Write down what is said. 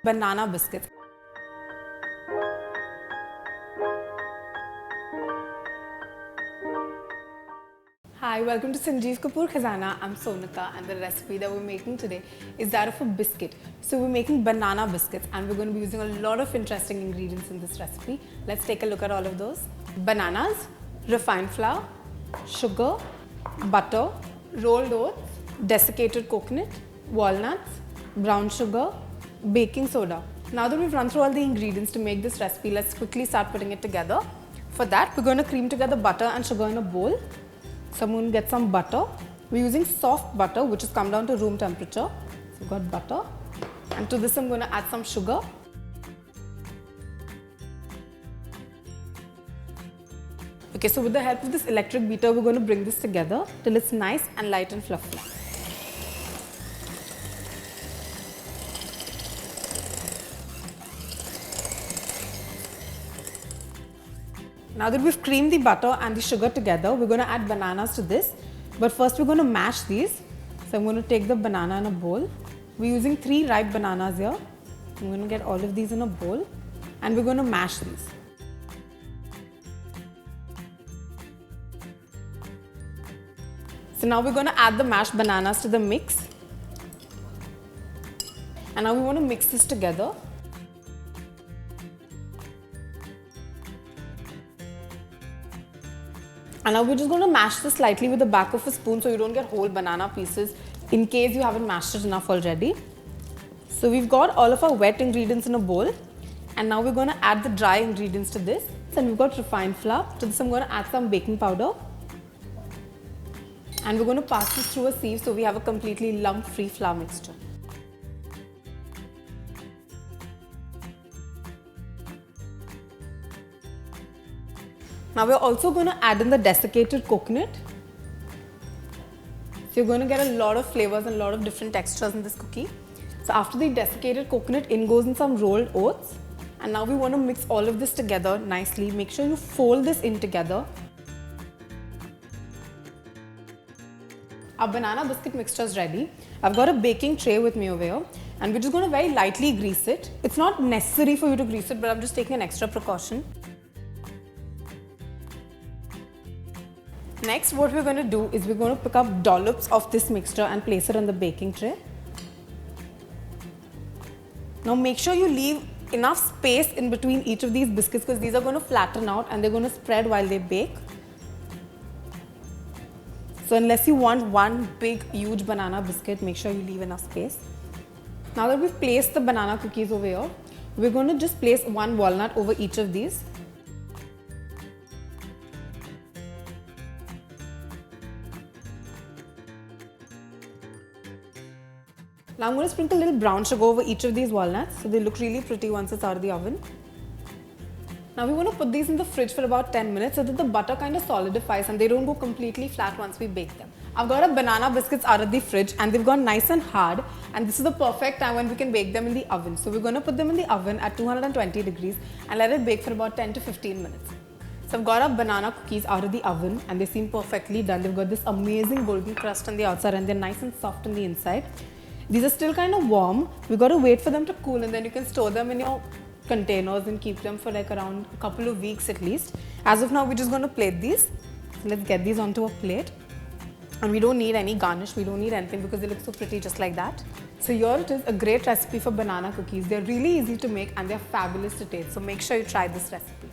banana biscuits. Hi, welcome to Sanjeev Kapoor Khazana. I'm Sonata, and the recipe that we're making today is that of a biscuit. So we're making banana biscuits, and we're going to be using a lot of interesting ingredients in this recipe. Let's take a look at all of those. Bananas, refined flour, sugar, butter, rolled oats, desiccated coconut, walnuts, brown sugar, baking soda. Now that we've run through all the ingredients to make this recipe, let's quickly start putting it together. For that, we're going to cream together butter and sugar in a bowl. So I'm going to get some butter. We're using soft butter, which has come down to room temperature. So we've got butter. And to this, I'm going to add some sugar. Okay, so with the help of this electric beater, we're going to bring this together till it's nice and light and fluffy. Now that we've creamed the butter and the sugar together, we're going to add bananas to this. But first we're going to mash these. So I'm going to take the banana in a bowl. We're using 3 ripe bananas here. I'm going to get all of these in a bowl and we're going to mash these. So now we're going to add the mashed bananas to the mix. And now we want to mix this together. And now we're just going to mash this slightly with the back of a spoon so you don't get whole banana pieces in case you haven't mashed it enough already. So we've got all of our wet ingredients in a bowl. And now we're going to add the dry ingredients to this. And we've got refined flour. To this I'm going to add some baking powder. And we're going to pass this through a sieve so we have a completely lump-free flour mixture. Now we're also going to add in the desiccated coconut. So you're going to get a lot of flavors and a lot of different textures in this cookie. So after the desiccated coconut, in goes in some rolled oats. And now we want to mix all of this together nicely. Make sure you fold this in together. Our banana biscuit mixture is ready. I've got a baking tray with me over here. And we're just going to very lightly grease it. It's not necessary for you to grease it, but I'm just taking an extra precaution. Next, what we're going to do is we're going to pick up dollops of this mixture and place it on the baking tray. Now make sure you leave enough space in between each of these biscuits because these are going to flatten out and they're going to spread while they bake. So unless you want one big huge banana biscuit, make sure you leave enough space. Now that we've placed the banana cookies over here, we're going to just place one walnut over each of these. Now I'm going to sprinkle a little brown sugar over each of these walnuts so they look really pretty once it's out of the oven. Now we want to put these in the fridge for about 10 minutes so that the butter kind of solidifies and they don't go completely flat once we bake them. I've got our banana biscuits out of the fridge and they've gone nice and hard, and this is the perfect time when we can bake them in the oven. So we're going to put them in the oven at 220 degrees and let it bake for about 10 to 15 minutes. So I've got our banana cookies out of the oven and they seem perfectly done. They've got this amazing golden crust on the outside and they're nice and soft on the inside. These are still kind of warm. We've got to wait for them to cool and then you can store them in your containers and keep them for like around a couple of weeks at least. As of now, we're just going to plate these. So let's get these onto a plate. And we don't need any garnish. We don't need anything because they look so pretty just like that. So here it is, a great recipe for banana cookies. They're really easy to make and they're fabulous to taste. So make sure you try this recipe.